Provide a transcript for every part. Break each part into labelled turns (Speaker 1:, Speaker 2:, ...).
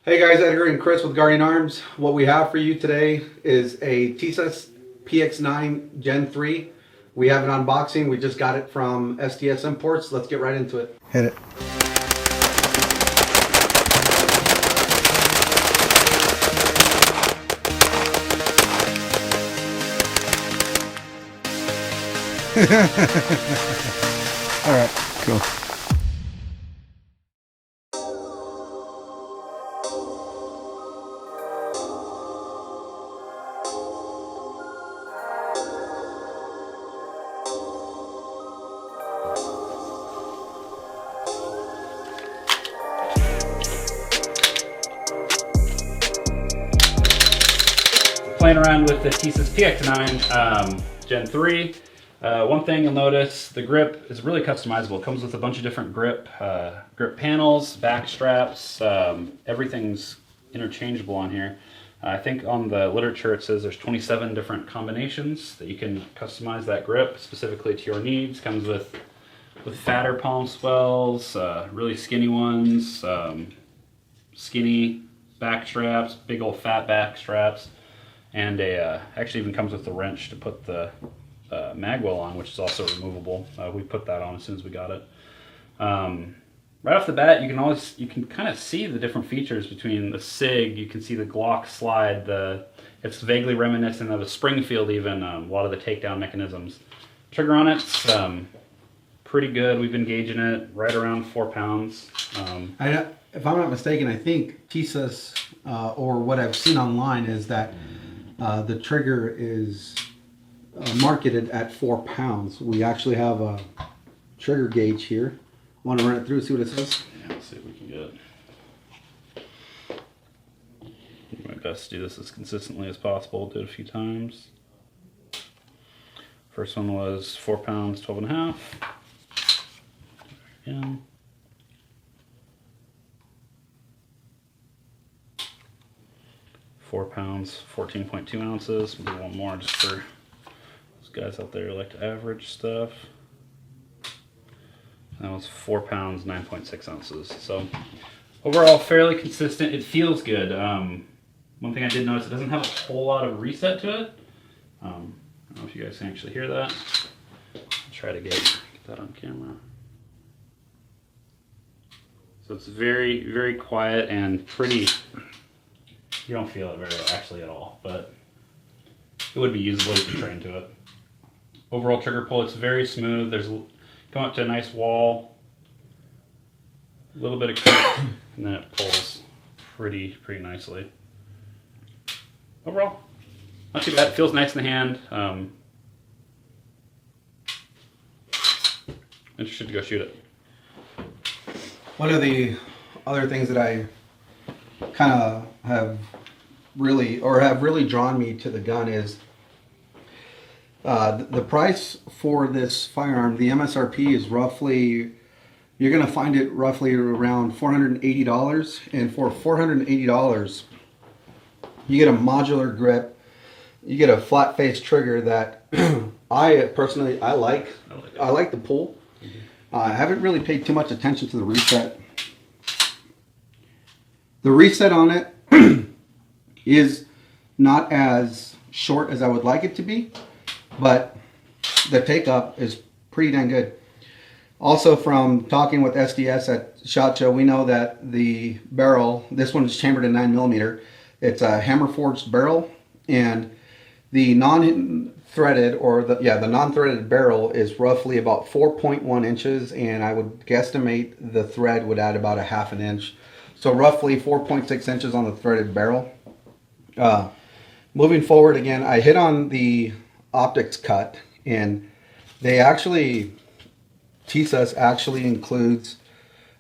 Speaker 1: Hey guys, Edgar and Chris with Guardian Arms. What we have for you today is a Tisas PX-9 Gen 3. We have an unboxing. We just got it from SDS Imports. Let's get right into it. Hit it. All right, cool.
Speaker 2: Playing around with the Tisas PX-9 Gen 3. One thing you'll notice, the grip is really customizable. It comes with a bunch of different grip panels, back straps, everything's interchangeable on here. I think on the literature it says there's 27 different combinations that you can customize that grip specifically to your needs. Comes with fatter palm swells, really skinny ones, skinny back straps, big old fat back straps. And actually even comes with the wrench to put the magwell on, which is also removable. We put that on as soon as we got it. Right off the bat, you can kind of see the different features between the SIG. You can see the Glock slide. It's vaguely reminiscent of a Springfield even. A lot of the takedown mechanisms. Trigger on it's pretty good. We've been gauging it right around 4 pounds.
Speaker 1: If I'm not mistaken, I think Tisas, or what I've seen online, is that the trigger is marketed at 4 pounds. We actually have a trigger gauge here. Want to run it through, see what it says?
Speaker 2: Yeah, let's see if we can get it. Do my best to do this as consistently as possible. Did it a few times. First one was 4 pounds, 12 and a half. Again. £4 pounds, 14.2 ounces. We'll do one more just for those guys out there who like to average stuff. That was 4 pounds, 9.6 ounces. So overall, fairly consistent. It feels good. One thing I did notice, it doesn't have a whole lot of reset to it. I don't know if you guys can actually hear that. I'll try to get that on camera. So it's very, very quiet and pretty. You don't feel it very actually at all, but it would be usable if you train to it. Overall trigger pull, it's very smooth. Come up to a nice wall, a little bit of kick, and then it pulls pretty nicely. Overall, not too bad. It feels nice in the hand. Interested to go shoot it.
Speaker 1: One of the other things that I kind of have really drawn me to the gun is the price for this firearm. The MSRP is roughly, you're going to find it roughly around $480, and for $480 you get a modular grip, you get a flat face trigger that I personally like the pull. I haven't really paid too much attention to the reset. The reset on it is not as short as I would like it to be, but the take up is pretty dang good. Also, from talking with SDS at SHOT Show, we know that the barrel, this one is chambered in 9mm. It's a hammer forged barrel, and the non-threaded barrel is roughly about 4.1 inches, and I would guesstimate the thread would add about a half an inch. So roughly 4.6 inches on the threaded barrel. Moving forward again, I hit on the optics cut, and Tisas actually includes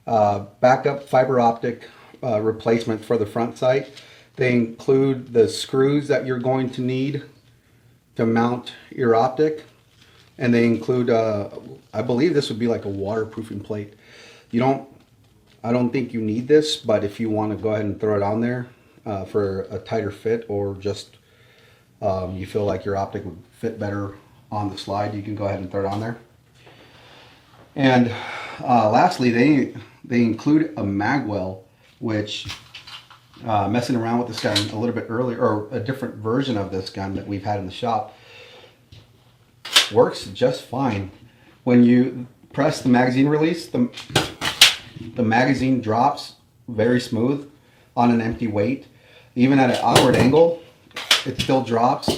Speaker 1: backup fiber optic replacement for the front sight. They include the screws that you're going to need to mount your optic, and they include, I believe this would be like a waterproofing plate. I don't think you need this, but if you want to go ahead and throw it on there for a tighter fit, or just you feel like your optic would fit better on the slide, you can go ahead and throw it on there. And lastly, they include a magwell, which messing around with this gun a little bit earlier, or a different version of this gun that we've had in the shop. Works just fine. When you press the magazine release, the magazine drops very smooth on an empty weight. Even at an outward angle, it still drops.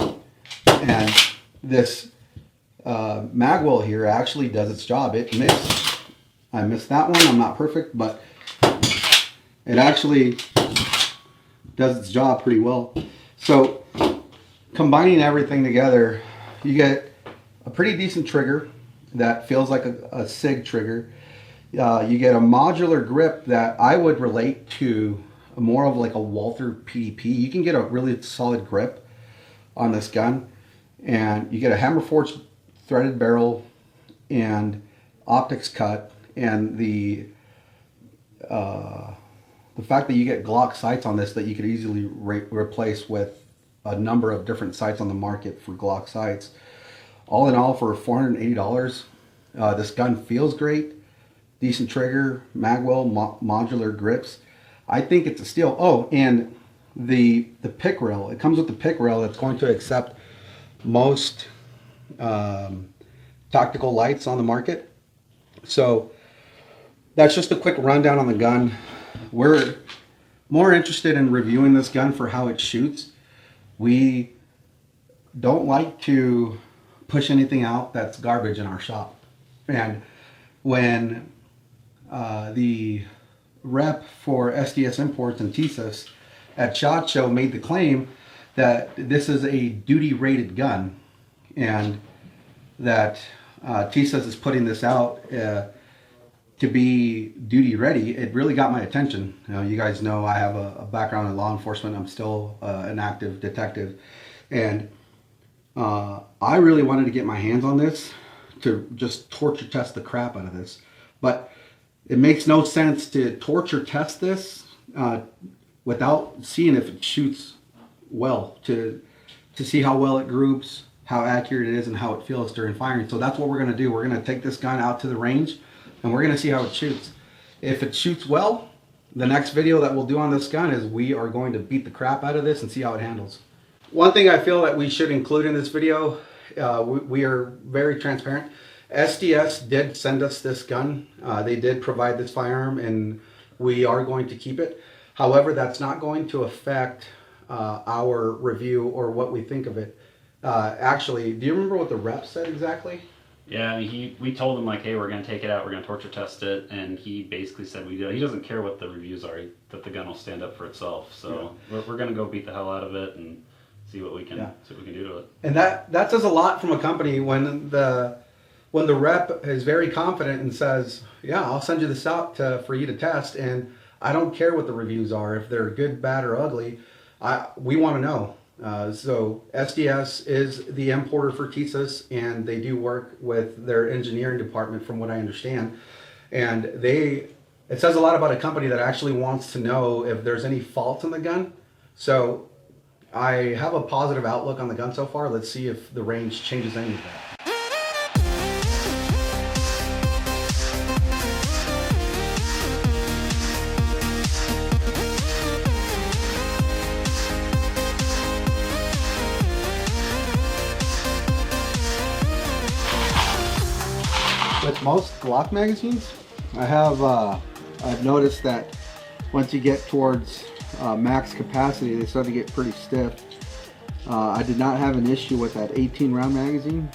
Speaker 1: And this magwell here actually does its job. It missed. I missed that one. I'm not perfect, but it actually does its job pretty well. So combining everything together, you get a pretty decent trigger that feels like a SIG trigger. You get a modular grip that I would relate to more of like a Walther PDP. You can get a really solid grip on this gun, and you get a hammer forged threaded barrel and optics cut, and the fact that you get Glock sights on this that you could easily replace with a number of different sights on the market for Glock sights. All in all, for $480, this gun feels great. Decent trigger, magwell, modular grips. I think it's a steal. Oh, and the pick rail. It comes with the pick rail that's going to accept most tactical lights on the market. So that's just a quick rundown on the gun. We're more interested in reviewing this gun for how it shoots. We don't like to push anything out that's garbage in our shop. And when the rep for SDS Imports and Tisas at SHOT Show made the claim that this is a duty rated gun, and that Tisas is putting this out to be duty ready, it really got my attention. You guys know I have a background in law enforcement. I'm still an active detective, and I really wanted to get my hands on this to just torture test the crap out of this. But it makes no sense to torture test this without seeing if it shoots well, to see how well it groups, how accurate it is, and how it feels during firing. So that's what we're going to do. We're going to take this gun out to the range, and we're going to see how it shoots. If it shoots well, the next video that we'll do on this gun is we are going to beat the crap out of this and see how it handles. One thing I feel that we should include in this video, we are very transparent. SDS did send us this gun. They did provide this firearm, and we are going to keep it. However, that's not going to affect our review or what we think of it. Actually, do you remember what the rep said exactly?
Speaker 2: Yeah, we told him, like, hey, we're going to take it out, we're going to torture test it, and he basically said he doesn't care what the reviews are, that the gun will stand up for itself. So yeah, we're going to go beat the hell out of it and see what we can do to it. And
Speaker 1: that says a lot from a company when the rep is very confident and says, yeah, I'll send you this out for you to test, and I don't care what the reviews are, if they're good, bad, or ugly. We want to know. So SDS is the importer for Tisas, and they do work with their engineering department, from what I understand. And it says a lot about a company that actually wants to know if there's any faults in the gun. So I have a positive outlook on the gun so far. Let's see if the range changes any of that. With most Glock magazines, I've noticed that once you get towards max capacity, they start to get pretty stiff. I did not have an issue with that 18 round magazine,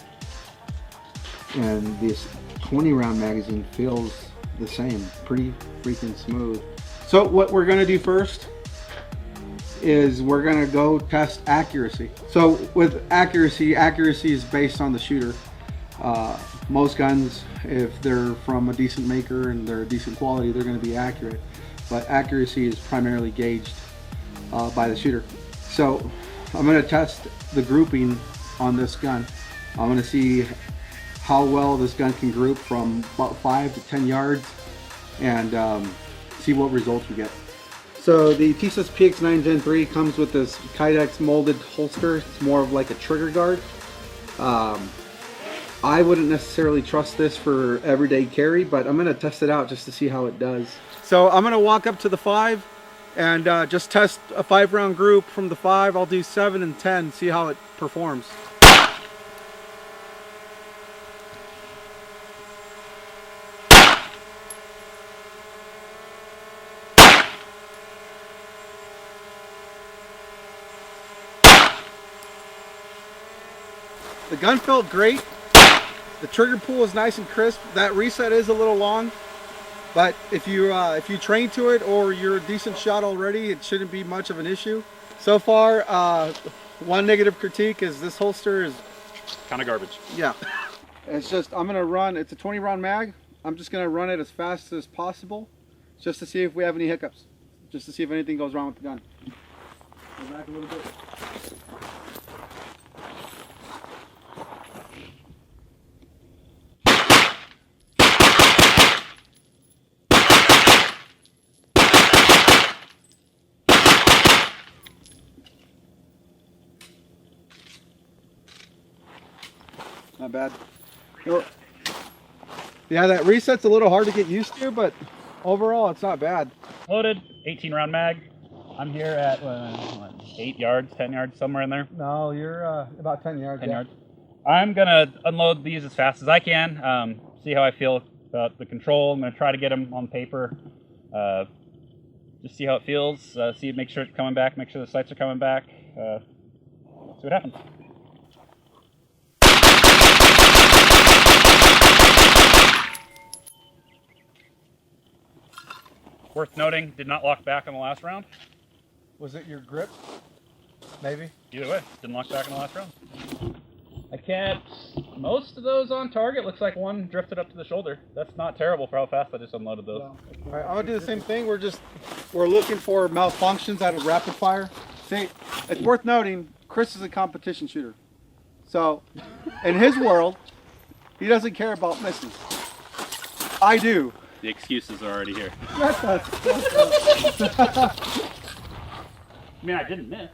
Speaker 1: and this 20 round magazine feels the same, pretty freaking smooth. So what we're gonna do first is we're gonna go test accuracy. So with accuracy is based on the shooter. Most guns, if they're from a decent maker and they're decent quality, they're going to be accurate. But accuracy is primarily gauged by the shooter. So I'm going to test the grouping on this gun. I'm going to see how well this gun can group from about 5 to 10 yards, and see what results we get. So the Tisas PX-9 Gen 3 comes with this Kydex molded holster. It's more of like a trigger guard. I wouldn't necessarily trust this for everyday carry, but I'm going to test it out just to see how it does. So I'm going to walk up to the 5 and just test a 5-round group from the 5. I'll do 7 and 10, see how it performs. The gun felt great. The trigger pull is nice and crisp. That reset is a little long, but if you train to it or you're a decent shot already, it shouldn't be much of an issue. So far, one negative critique is this holster is
Speaker 2: kind of garbage.
Speaker 1: Yeah. It's just, I'm gonna run, it's a 20-round mag. I'm just gonna run it as fast as possible, just to see if we have any hiccups, just to see if anything goes wrong with the gun. Go back a little bit. Not bad. Yeah, that reset's a little hard to get used to, but overall it's not bad.
Speaker 2: Loaded, 18-round mag. I'm here at 8 yards, 10 yards, somewhere in there.
Speaker 1: No, you're about 10 yards.
Speaker 2: 10 yards. I'm gonna unload these as fast as I can. See how I feel about the control. I'm gonna try to get them on paper. Just see how it feels. Make sure it's coming back. Make sure the sights are coming back. See what happens. Worth noting, did not lock back on the last round.
Speaker 1: Was it your grip? Maybe.
Speaker 2: Either way, didn't lock back on the last round. I kept most of those on target. Looks like one drifted up to the shoulder. That's not terrible for how fast I just unloaded those.
Speaker 1: All right, I'm gonna do the same thing. We're looking for malfunctions out of rapid fire. See, it's worth noting, Chris is a competition shooter. So, in his world, he doesn't care about missing. I do.
Speaker 2: The excuses are already here.
Speaker 1: I
Speaker 2: mean, I didn't miss.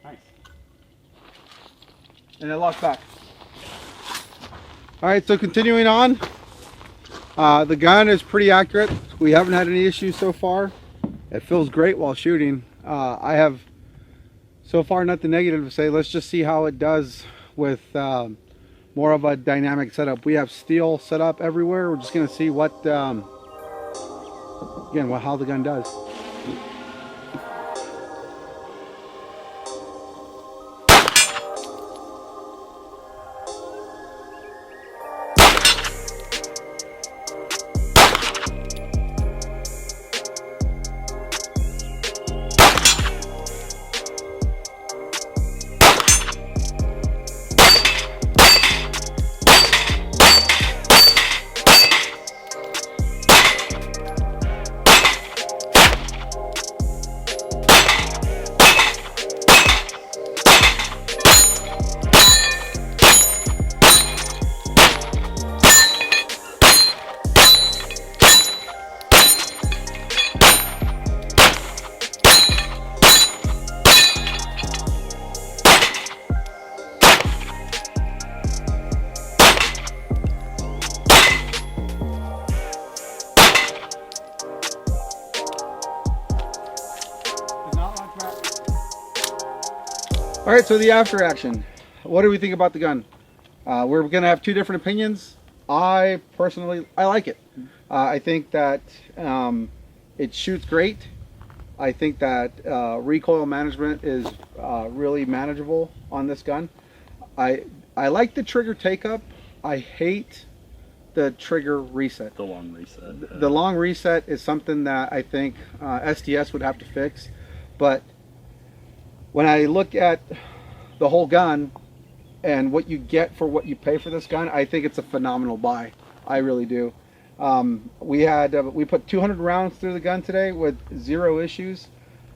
Speaker 2: Nice.
Speaker 1: And it locked back. All right, so continuing on. The gun is pretty accurate. We haven't had any issues so far. It feels great while shooting. I have so far nothing negative to say. Let's just see how it does with more of a dynamic setup. We have steel set up everywhere. We're just going to see what how the gun does. All right, so the after action. What do we think about the gun? We're gonna have two different opinions. I personally, I like it. I think that it shoots great. I think that recoil management is really manageable on this gun. I like the trigger take up. I hate the trigger reset.
Speaker 2: The long reset.
Speaker 1: The long reset is something that I think SDS would have to fix. But when I look at the whole gun and what you get for what you pay for this gun, I think it's a phenomenal buy. I really do. We put 200 rounds through the gun today with 0 issues.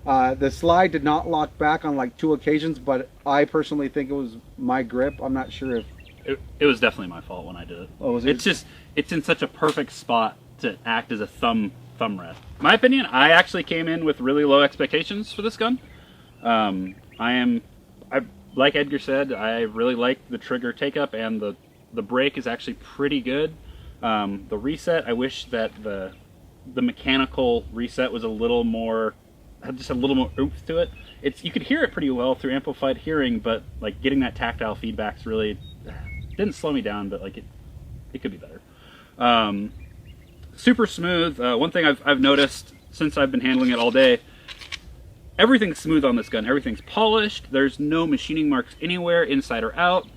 Speaker 1: The slide did not lock back on like 2 occasions, but I personally think it was my grip. I'm not sure if
Speaker 2: it was definitely my fault when I did it.
Speaker 1: Oh, was it?
Speaker 2: It's in such a perfect spot to act as a thumb rest. My opinion, I actually came in with really low expectations for this gun. I like Edgar said, I really like the trigger take up and the The brake is actually pretty good. The reset, I wish that the mechanical reset was a little more, had just a little more oomph to it. You could hear it pretty well through amplified hearing, but like getting that tactile feedback's really didn't slow me down, but like it could be better. Super smooth. One thing I've noticed since I've been handling it all day, everything's smooth on this gun. Everything's polished. There's no machining marks anywhere, inside or out.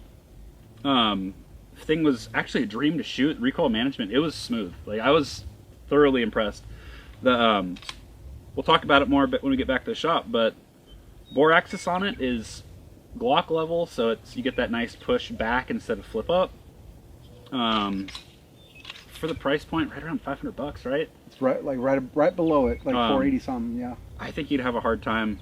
Speaker 2: Thing was actually a dream to shoot. Recoil management, it was smooth. Like, I was thoroughly impressed. We'll talk about it more a bit when we get back to the shop, but bore axis on it is Glock level, so you get that nice push back instead of flip up. For the price point, right around $500, right?
Speaker 3: It's right below it, like 480 something. Yeah.
Speaker 2: I think you'd have a hard time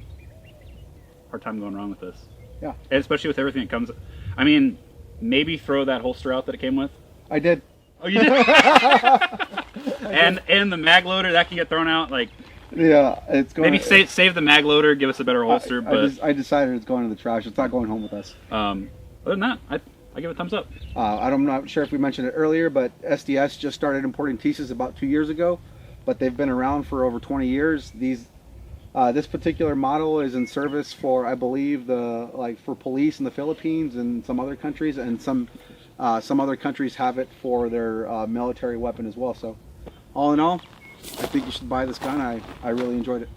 Speaker 2: going wrong with this.
Speaker 3: Yeah.
Speaker 2: And especially with everything that comes. I mean, maybe throw that holster out that it came with.
Speaker 3: I did.
Speaker 2: Oh, you did. and the mag loader that can get thrown out. Like,
Speaker 3: yeah, it's going.
Speaker 2: Maybe save the mag loader, give us a better holster.
Speaker 3: I decided it's going to the trash. It's not going home with us.
Speaker 2: Other than that, I give it a thumbs up.
Speaker 3: I'm not sure if we mentioned it earlier, but SDS just started importing Tisas about 2 years ago, but they've been around for over 20 years. This particular model is in service for, I believe, for police in the Philippines and some other countries, and some other countries have it for their military weapon as well. So, all in all, I think you should buy this gun. I really enjoyed it.